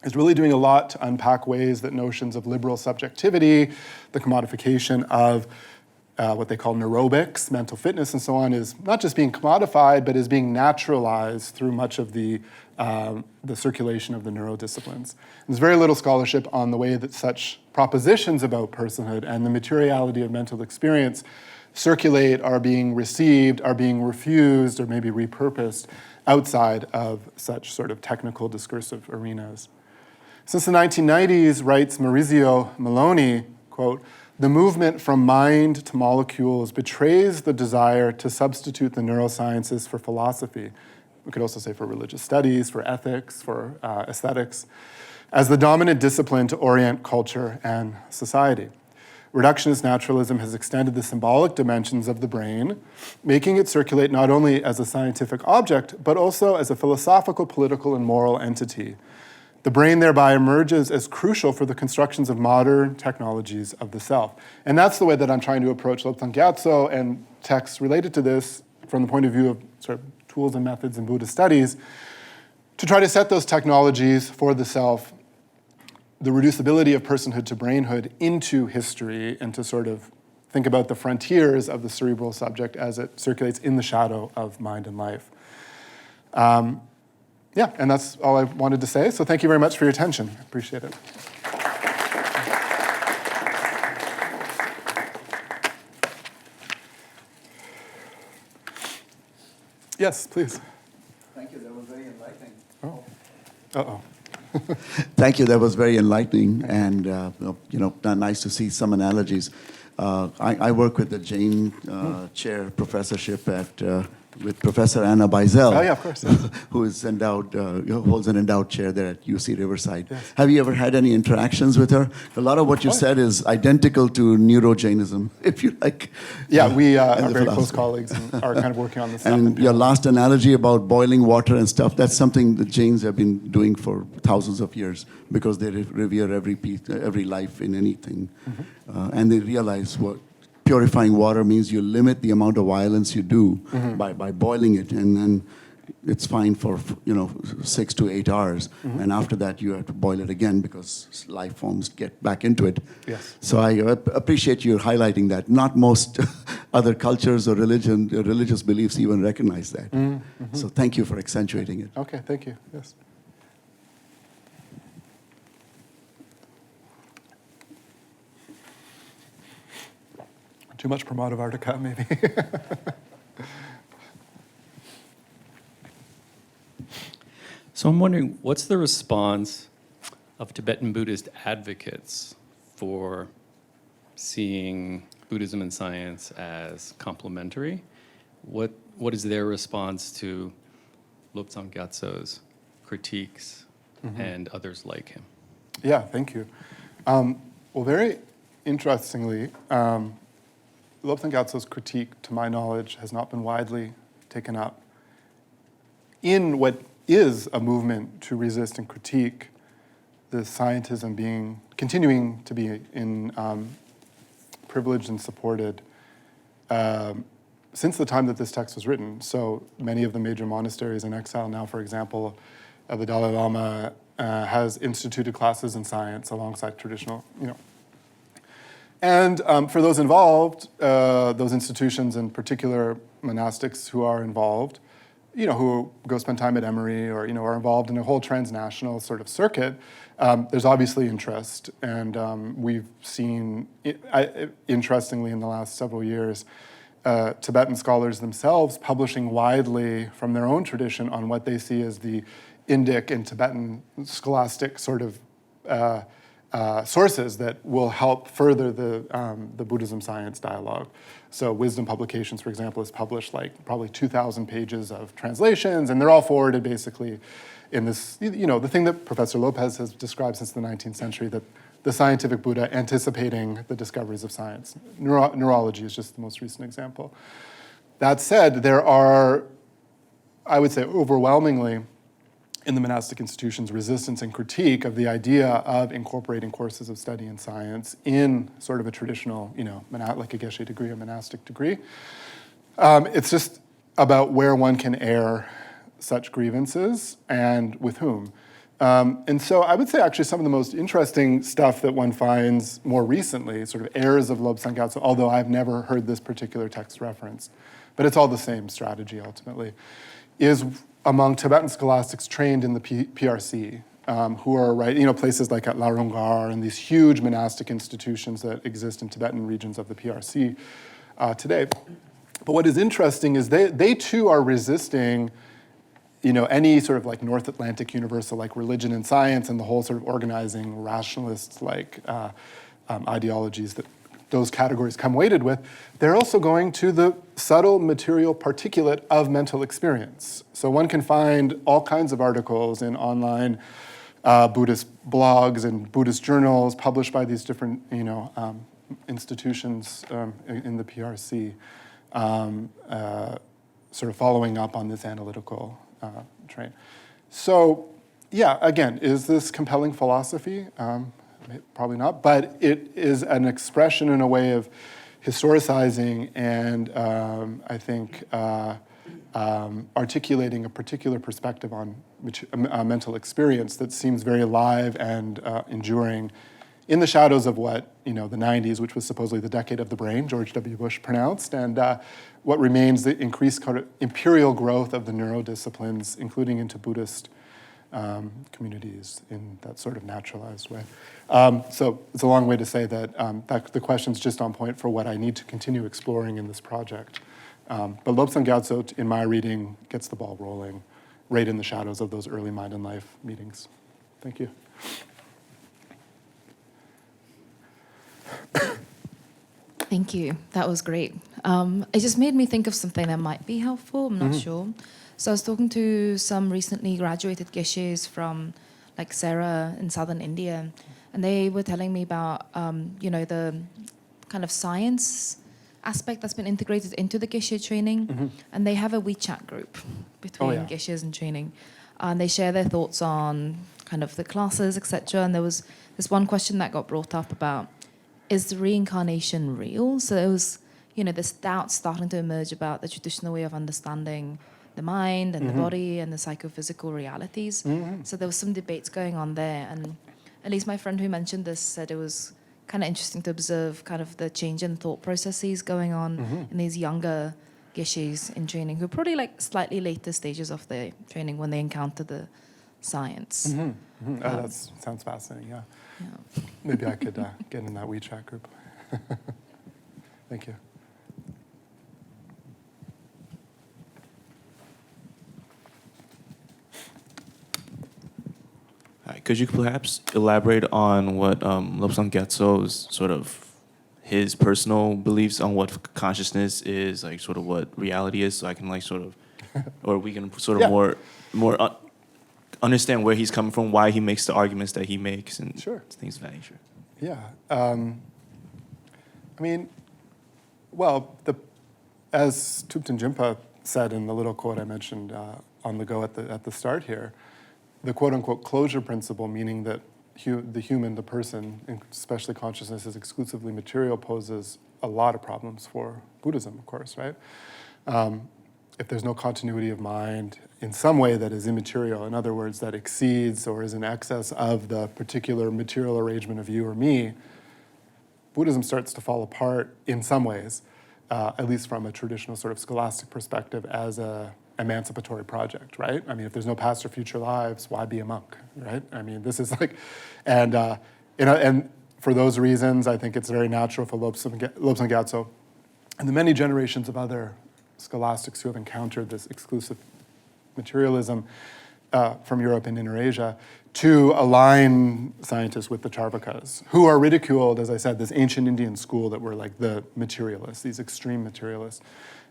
is really doing a lot to unpack ways that notions of liberal subjectivity, the commodification of what they call neurobics, mental fitness and so on, is not just being commodified, but is being naturalized through much of the circulation of the neuro-disciplines. There's very little scholarship on the way that such propositions about personhood and the materiality of mental experience circulate, are being received, are being refused, or maybe repurposed outside of such sort of technical discursive arenas. Since the 1990s, writes Maurizio Maloney, quote, "The movement from mind to molecules betrays the desire to substitute the neurosciences for philosophy." We could also say for religious studies, for ethics, for aesthetics, as the dominant discipline to orient culture and society. Reductionist naturalism has extended the symbolic dimensions of the brain, making it circulate not only as a scientific object, but also as a philosophical, political, and moral entity. The brain thereby emerges as crucial for the constructions of modern technologies of the self. And that's the way that I'm trying to approach Lobsang Gyatso and texts related to this from the point of view of sort of tools and methods in Buddhist studies, to try to set those technologies for the self, the reducibility of personhood to brainhood, into history, and to sort of think about the frontiers of the cerebral subject as it circulates in the shadow of mind and life. Yeah, and that's all I wanted to say. So thank you very much for your attention. I appreciate it. Yes, please. Thank you. That was very enlightening. Oh. Uh-oh. Thank you. That was very enlightening, and nice to see some analogies. I work with the Jain Chair Professorship with Professor Anna Beisel. Oh yeah, of course. Yes. Who is endowed, holds an endowed chair there at UC Riverside. Yes. Have you ever had any interactions with her? A lot of what you said is identical to neuro-Jainism, if you like. Yeah, we are very philosophy. close colleagues and are kind of working on this stuff. And your last analogy about boiling water and stuff, that's something the Jains have been doing for thousands of years because they revere every life in anything. Mm-hmm. And they realize what purifying water means. You limit the amount of violence you do by boiling it, and then it's fine for 6 to 8 hours, and after that you have to boil it again because life forms get back into it. Yes. So I appreciate you highlighting that. Not most other cultures or religious beliefs even recognize that. So thank you for accentuating it. Okay, thank you. Yes. Too much Pramadavartika, maybe. So I'm wondering, what's the response of Tibetan Buddhist advocates for seeing Buddhism and science as complementary? What is their response to Lobsang Gyatso's critiques and others like him? Yeah, thank you. Well, very interestingly, Lobsang Gyatso's critique, to my knowledge, has not been widely taken up in what is a movement to resist and critique the scientism continuing to be privileged and supported since the time that this text was written. So many of the major monasteries in exile now, for example, the Dalai Lama has instituted classes in science alongside traditional, And for those involved, those institutions, in particular monastics who are involved, who go spend time at Emory or, are involved in a whole transnational sort of circuit, there's obviously interest. And we've seen, interestingly, in the last several years, Tibetan scholars themselves publishing widely from their own tradition on what they see as the Indic and Tibetan scholastic sort of sources that will help further the Buddhism-science dialogue. So Wisdom Publications, for example, has published probably 2,000 pages of translations, and they're all forwarded basically in this, the thing that Professor Lopez has described since the 19th century, that the scientific Buddha anticipating the discoveries of science. Neurology is just the most recent example. That said, there are, I would say overwhelmingly, in the monastic institutions, resistance and critique of the idea of incorporating courses of study in science in sort of a traditional, like a geshe degree or monastic degree. It's just about where one can air such grievances and with whom. And so I would say actually some of the most interesting stuff that one finds more recently, sort of heirs of Lobsang Gyatso, although I've never heard this particular text referenced, but it's all the same strategy ultimately, is among Tibetan scholastics trained in the PRC, who are places like at Larungar and these huge monastic institutions that exist in Tibetan regions of the PRC today. But what is interesting is they too are resisting any sort of like North Atlantic universal like religion and science and the whole sort of organizing rationalist like ideologies that those categories come weighted with. They're also going to the subtle material particulate of mental experience. So one can find all kinds of articles in online Buddhist blogs and Buddhist journals published by these different institutions in the PRC, sort of following up on this analytical train. So yeah, again, is this compelling philosophy? Probably not, but it is an expression in a way of historicizing and I think articulating a particular perspective on mental experience that seems very alive and enduring in the shadows of what, the 90s, which was supposedly the decade of the brain, George W. Bush pronounced, and what remains the increased kind of imperial growth of the neuro-disciplines, including into Buddhist communities in that sort of naturalized way. So it's a long way to say that, the question's just on point for what I need to continue exploring in this project. But Lobsang Gyatso, in my reading, gets the ball rolling right in the shadows of those early Mind and Life meetings. Thank you. Thank you. That was great. It just made me think of something that might be helpful. I'm not sure. So I was talking to some recently graduated geshes from like Sarah in southern India, and they were telling me about, the kind of science aspect that's been integrated into the geshe training. And they have a WeChat group between geshes and training. And they share their thoughts on kind of the classes, etc. And there was this one question that got brought up about, is reincarnation real? So it was, this doubt starting to emerge about the traditional way of understanding the mind and the body and the psychophysical realities. So there was some debates going on there. And at least my friend who mentioned this said it was kind of interesting to observe kind of the change in thought processes going on in these younger geshes in training, who are probably like slightly later stages of their training when they encounter the science. That sounds fascinating, yeah. Maybe I could get in that WeChat group. Thank you. Hi, could you perhaps elaborate on what Lobsang Gyatso's sort of his personal beliefs on what consciousness is, like sort of what reality is, so I can like sort of, or we can sort of more understand where he's coming from, why he makes the arguments that he makes, and things of that nature. Yeah. I mean, Well, as Thupten Jinpa said in the little quote I mentioned on the go at the start here, the quote-unquote closure principle, meaning that the human, the person, and especially consciousness, is exclusively material, poses a lot of problems for Buddhism, of course, right? If there's no continuity of mind in some way that is immaterial, in other words, that exceeds or is in excess of the particular material arrangement of you or me, Buddhism starts to fall apart in some ways, at least from a traditional sort of scholastic perspective, as a emancipatory project, right? I mean, if there's no past or future lives, why be a monk, right? I mean, this is like, and for those reasons, I think it's very natural for Lobsang Gyatso and the many generations of other scholastics who have encountered this exclusive materialism from Europe and Inner-Asia to align scientists with the Charvakas, who are ridiculed, as I said, this ancient Indian school that were like the materialists, these extreme materialists,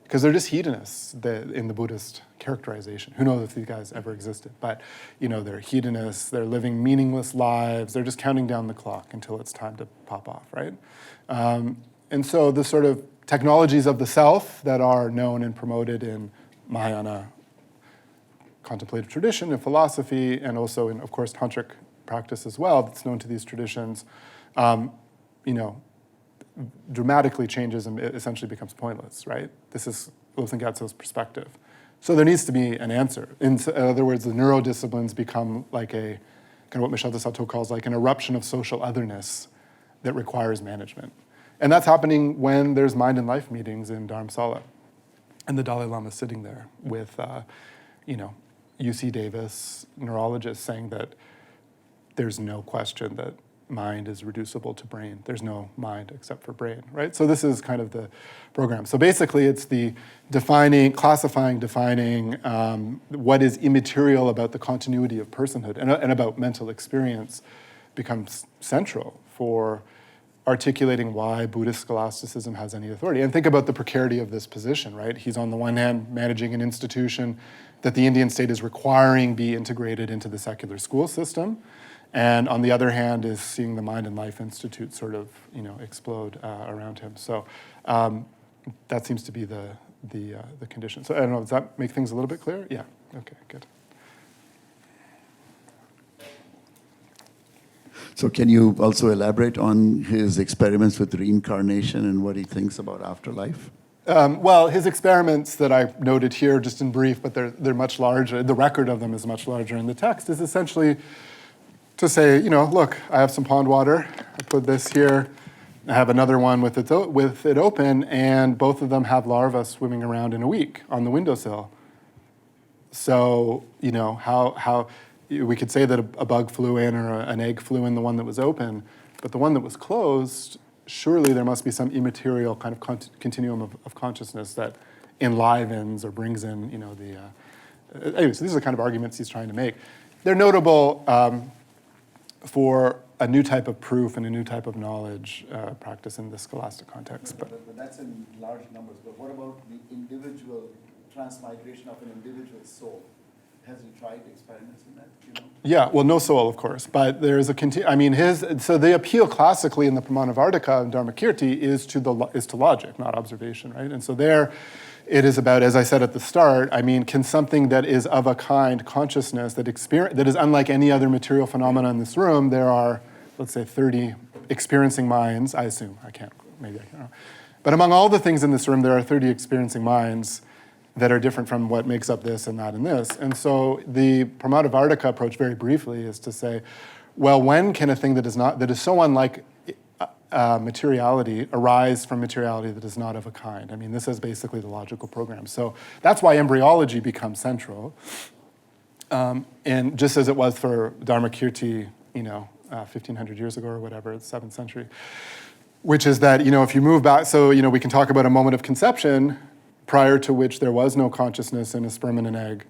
because they're just hedonists in the Buddhist characterization. Who knows if these guys ever existed? But they're hedonists, they're living meaningless lives, they're just counting down the clock until it's time to pop off, right? And so the sort of technologies of the self that are known and promoted in Mahayana contemplative tradition and philosophy, and also in, of course, tantric practice as well, that's known to these traditions, dramatically changes and it essentially becomes pointless, right? This is Lobsang Gyatso's perspective. So there needs to be an answer. In other words, the neuro-disciplines become like a, kind of what Michel de Satow calls like an eruption of social otherness that requires management. And that's happening when there's mind and life meetings in Dharamsala. And the Dalai Lama is sitting there with, UC Davis, neurologists, saying that there's no question that mind is reducible to brain. There's no mind except for brain, right? So this is kind of the program. So basically it's the classifying, defining what is immaterial about the continuity of personhood and about mental experience becomes central for articulating why Buddhist scholasticism has any authority. And think about the precarity of this position, right? He's on the one hand managing an institution that the Indian state is requiring be integrated into the secular school system, and on the other hand is seeing the Mind and Life Institute sort of, explode around him. So that seems to be the condition. So I don't know, does that make things a little bit clearer? Yeah, okay, good. So can you also elaborate on his experiments with reincarnation and what he thinks about afterlife? Well, his experiments that I noted here, just in brief, but they're much larger. The record of them is much larger in the text, is essentially to say, look, I have some pond water. I put this here. I have another one with it open, and both of them have larvae swimming around in a week on the windowsill. So, how we could say that a bug flew in or an egg flew in the one that was open, but the one that was closed, surely there must be some immaterial kind of continuum of consciousness that enlivens or brings in, anyways, these are the kind of arguments he's trying to make. They're notable for a new type of proof and a new type of knowledge practice in the scholastic context. But that's in large numbers. But what about the individual transmigration of an individual soul? Has he tried experiments in that? Yeah, well, no soul, of course, but there's so the appeal classically in the Pramanavartika and Dharmakirti is to logic, not observation, right? And so there, it is about, as I said at the start, can something that is of a kind consciousness that is unlike any other material phenomena in this room, there are, let's say, 30 experiencing minds, I assume, maybe I can't. But among all the things in this room, there are 30 experiencing minds that are different from what makes up this and that and this. And so the Pramanavartika approach, very briefly, is to say, well, when can a thing that is so unlike materiality arise from materiality that is not of a kind? This is basically the logical program. So that's why embryology becomes central. And just as it was for Dharmakirti, 1,500 years ago or whatever, the 7th century, which is that, if you move back, so, we can talk about a moment of conception prior to which there was no consciousness in a sperm and an egg,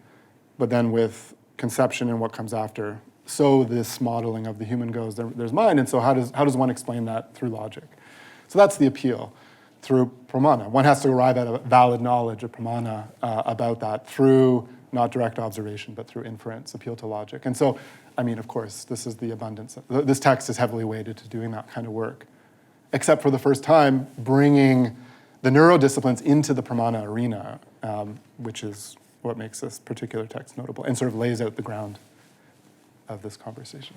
but then with conception and what comes after, so this modeling of the human goes, there's mind, and so how does one explain that through logic? So that's the appeal through pramana. One has to arrive at a valid knowledge of pramana about that through not direct observation, but through inference, appeal to logic. And so, of course, this is the abundance. This text is heavily weighted to doing that kind of work, except for the first time bringing the neurodisciplines into the pramana arena, which is what makes this particular text notable and sort of lays out the ground of this conversation.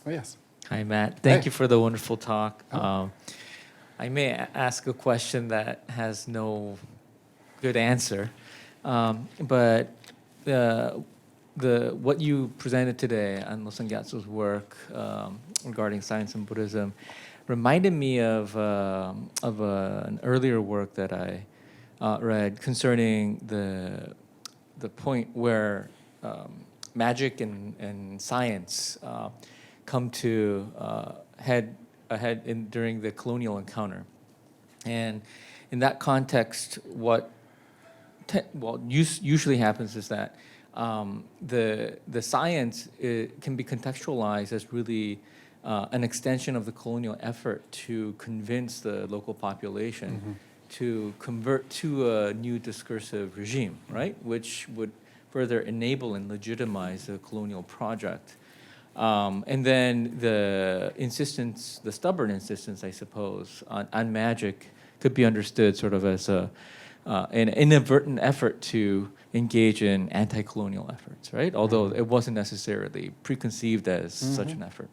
Oh, yes. Hi, Matt. Thank Hey. you for the wonderful talk. I may ask a question that has no good answer, but what you presented today on Lobsang Gyatso's work regarding science and Buddhism reminded me of an earlier work that I read concerning the point where magic and science come to head ahead during the colonial encounter. And in that context, what usually happens is that the science can be contextualized as really an extension of the colonial effort to convince the local population to convert to a new discursive regime, right? Which would further enable and legitimize the colonial project. And then the stubborn insistence, I suppose, on magic could be understood sort of as an inadvertent effort to engage in anti-colonial efforts, right? Although it wasn't necessarily preconceived as such an effort.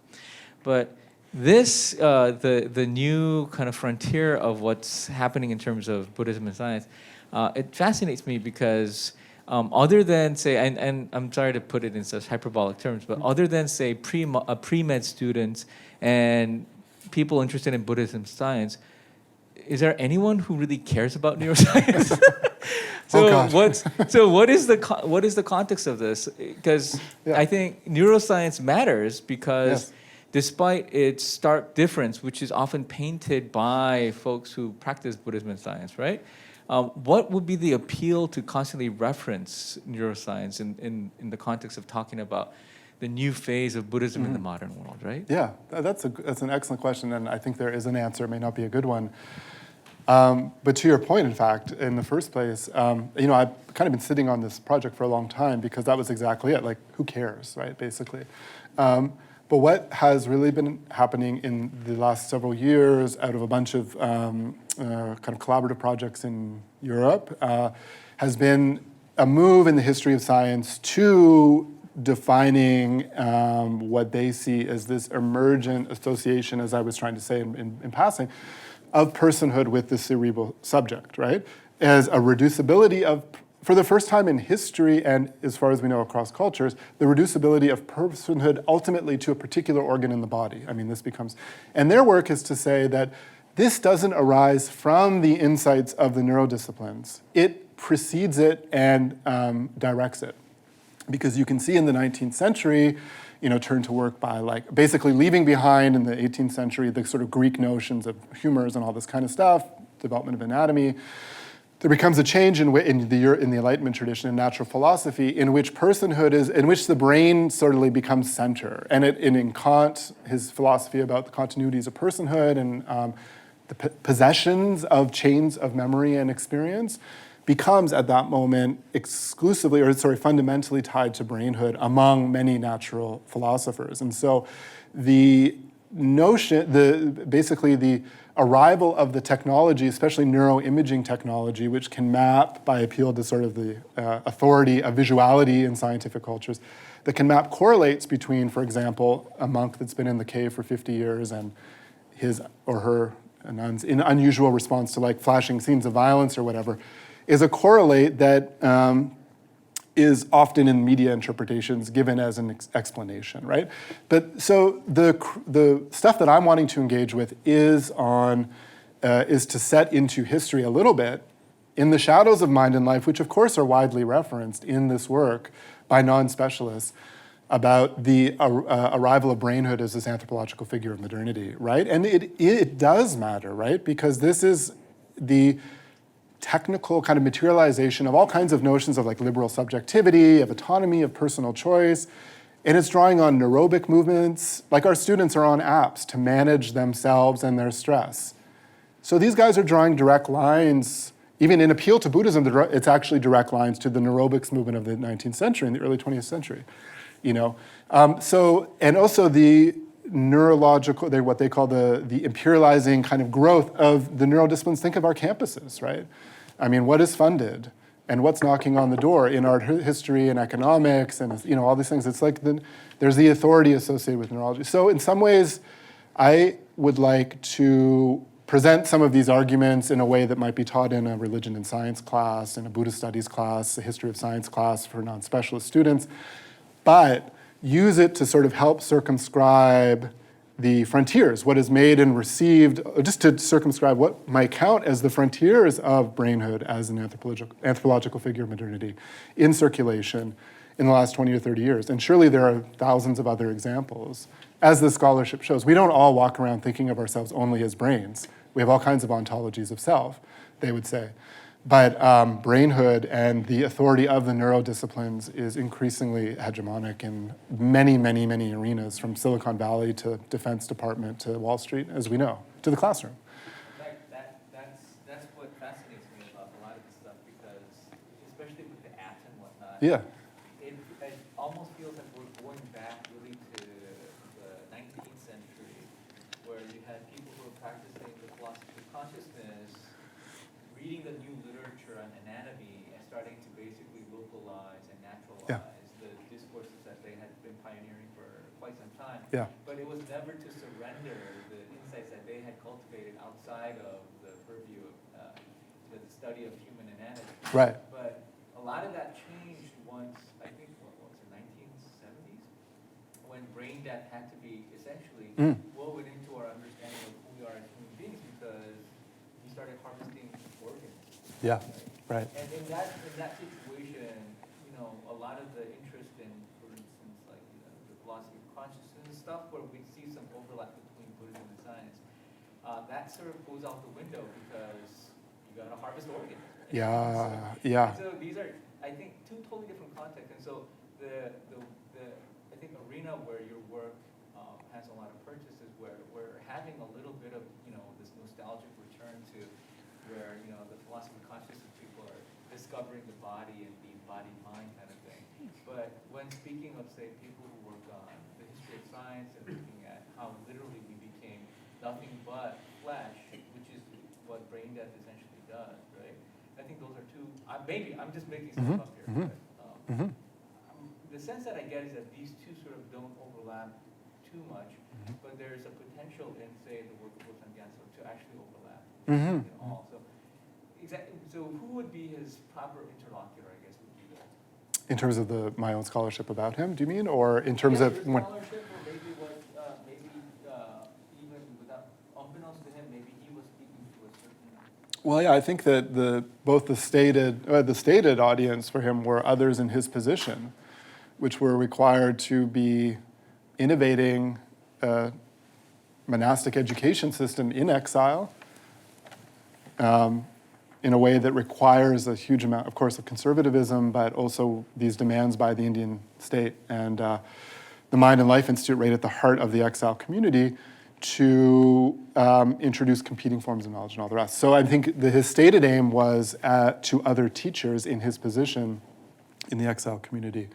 But this, the new kind of frontier of what's happening in terms of Buddhism and science, it fascinates me because other than, say, and I'm sorry to put it in such hyperbolic terms, but other than, say, pre-med students and people interested in Buddhism science, is there anyone who really cares about neuroscience? What is the context of this? Because I think neuroscience matters because despite its stark difference, which is often painted by folks who practice Buddhism and science, right? What would be the appeal to constantly reference neuroscience in the context of talking about the new phase of Buddhism in the modern world, right? Yeah, that's an excellent question, and I think there is an answer. It may not be a good one. But to your point, in fact, in the first place, I've kind of been sitting on this project for a long time because that was exactly it. Like, who cares, right, basically? But what has really been happening in the last several years out of a bunch of kind of collaborative projects in Europe has been a move in the history of science to defining what they see as this emergent association, as I was trying to say in passing, of personhood with the cerebral subject, right? As a reducibility of, for the first time in history, and as far as we know across cultures, the reducibility of personhood ultimately to a particular organ in the body. I mean, this becomes, and their work is to say that this doesn't arise from the insights of the neurodisciplines. It precedes it and directs it. Because you can see in the 19th century, turn to work by like basically leaving behind in the 18th century the sort of Greek notions of humors and all this kind of stuff, development of anatomy. There becomes a change in the Enlightenment tradition in natural philosophy in which personhood is, in which the brain sort of becomes center. And in Kant, his philosophy about the continuities of personhood and the possessions of chains of memory and experience becomes at that moment fundamentally tied to brainhood among many natural philosophers. And so the notion, basically the arrival of the technology, especially neuroimaging technology, which can map by appeal to sort of the authority of visuality in scientific cultures, that can map correlates between, for example, a monk that's been in the cave for 50 years and his or her nun's unusual response to like flashing scenes of violence or whatever, is a correlate that is often in media interpretations given as an explanation, right? But so the stuff that I'm wanting to engage with is to set into history a little bit in the shadows of mind and life, which of course are widely referenced in this work by non-specialists about the arrival of brainhood as this anthropological figure of modernity, right? And it does matter, right? Because this is the technical kind of materialization of all kinds of notions of like liberal subjectivity, of autonomy, of personal choice. And it's drawing on neurobic movements, like our students are on apps to manage themselves and their stress. So these guys are drawing direct lines, even in Appeal to Buddhism, it's actually direct lines to the neurobics movement of the 19th century and the early 20th century. And also the neurological, what they call the imperializing kind of growth of the neurodisciplines. Think of our campuses, right? I mean, what is funded and what's knocking on the door in art history and economics and all these things. It's like there's the authority associated with neurology. So in some ways, I would like to present some of these arguments in a way that might be taught in a religion and science class, in a Buddhist studies class, a history of science class for non-specialist students, but use it to sort of help circumscribe the frontiers, what is made and received, just to circumscribe what might count as the frontiers of Brainhood as an anthropological figure of modernity in circulation in the last 20 or 30 years. And surely there are thousands of other examples. As the scholarship shows, we don't all walk around thinking of ourselves only as brains. We have all kinds of ontologies of self, they would say. But Brainhood and the authority of the neurodisciplines is increasingly hegemonic in many, many, many arenas, from Silicon Valley to Defense Department to Wall Street, as we know, to the classroom. That's what fascinates me about a lot of this stuff, because especially with the apps and whatnot, Yeah. it almost feels like we're going back really to the 19th century, where you had people who were practicing the philosophy of consciousness, reading the new literature on anatomy and starting to basically localize and naturalize the discourses that they had been pioneering for quite some time. Yeah. But it was never to surrender the insights that they had cultivated outside of the purview of the study of human anatomy. Right. But a lot of that changed once, I think, what was it, 1970s? When brain death had to be essentially woven into our understanding of who we are as human beings, because we started harvesting organs. Yeah, right. And in that situation, a lot of the interest in, for instance, like the philosophy of consciousness and stuff, where we see some overlap between Buddhism and science, that sort of goes out the window because you got to harvest organs. Right? Yeah. So these are, I think, two totally different contexts. And so the I think arena where your work has a lot of purchases, where we're having a little bit of this nostalgic return to where the philosophy of consciousness people are discovering the body and the body-mind kind of thing. But when speaking of, say, people who work on the history of science and looking at how literally we became nothing but flesh, which is what brain death essentially does, right? I think those are two. Maybe I'm just making stuff up here. But, the sense that I get is that these two sort of don't overlap too much, but there is a potential in, say, the work of Lobsang Gyatso to actually overlap in all. So who would be his proper interlocutor, I guess, would be the... In terms of my own scholarship about him, do you mean? Or in terms of... Your scholarship, or maybe even without, unbeknownst to him, maybe he was speaking to a certain... Well, yeah, I think that both the stated audience for him were others in his position, which were required to be innovating a monastic education system in exile, in a way that requires a huge amount, of course, of conservatism, but also these demands by the Indian state and the Mind and Life Institute, right at the heart of the exile community, to introduce competing forms of knowledge and all the rest. So I think his stated aim was to other teachers in his position in the exile community,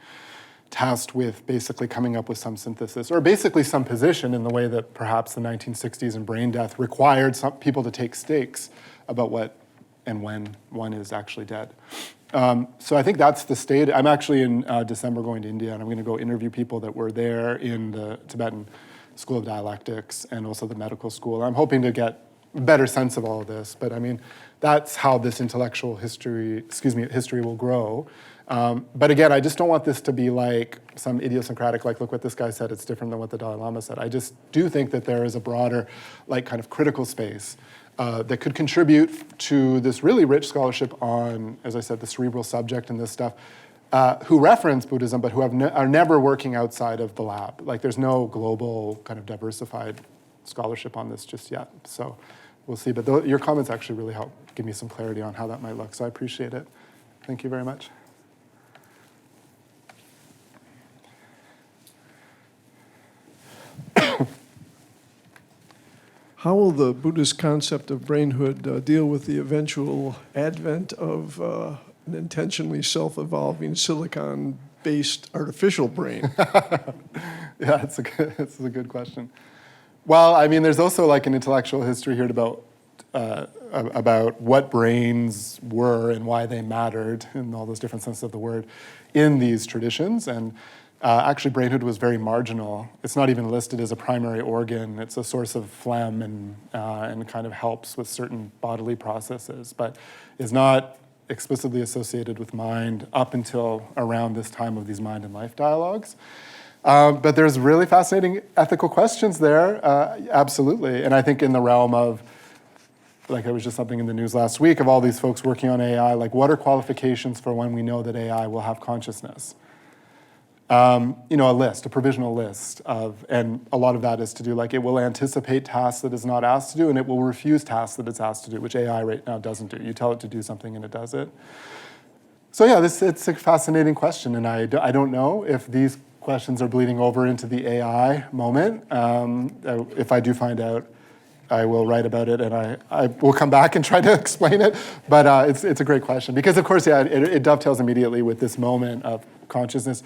tasked with basically coming up with some synthesis, or basically some position in the way that perhaps the 1960s and brain death required some people to take stakes about what and when one is actually dead. So I think that's the state. I'm actually in December going to India, and I'm going to go interview people that were there in the Tibetan School of Dialectics and also the medical school. I'm hoping to get a better sense of all of this, but I mean, that's how this intellectual history will grow. But again, I just don't want this to be like some idiosyncratic, like, look what this guy said, it's different than what the Dalai Lama said. I just do think that there is a broader, like, kind of critical space that could contribute to this really rich scholarship on, as I said, the cerebral subject and this stuff, who reference Buddhism, but who are never working outside of the lab. Like, there's no global kind of diversified scholarship on this just yet. So we'll see. But your comments actually really help give me some clarity on how that might look. So I appreciate it. Thank you very much. How will the Buddhist concept of brainhood deal with the eventual advent of an intentionally self-evolving silicon-based artificial brain? Yeah, it's a good question. Well, I mean, there's also like an intellectual history here about what brains were and why they mattered in all those different senses of the word in these traditions. And actually, brainhood was very marginal. It's not even listed as a primary organ. It's a source of phlegm and kind of helps with certain bodily processes, but is not explicitly associated with mind up until around this time of these mind and life dialogues. But there's really fascinating ethical questions there, absolutely. And I think in the realm of, like, there was just something in the news last week of all these folks working on AI, like, what are qualifications for when we know that AI will have consciousness? A provisional list of, and a lot of that is to do, like, it will anticipate tasks that it's not asked to do, and it will refuse tasks that it's asked to do, which AI right now doesn't do. You tell it to do something and it does it. So yeah, it's a fascinating question, and I don't know if these questions are bleeding over into the AI moment. If I do find out, I will write about it, and I will come back and try to explain it. But it's a great question because, of course, yeah, it dovetails immediately with this moment of consciousness.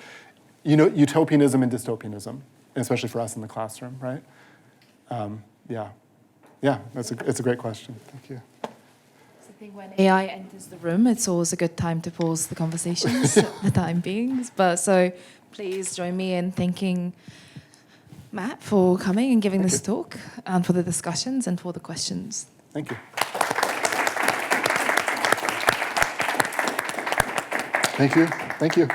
Utopianism and dystopianism, especially for us in the classroom, right? It's a great question. Thank you. I think when AI enters the room, it's always a good time to pause the conversations at the time being. But so please join me in thanking Matt for coming and giving this talk, and for the discussions and for the questions. Thank you. Thank you. Thank you.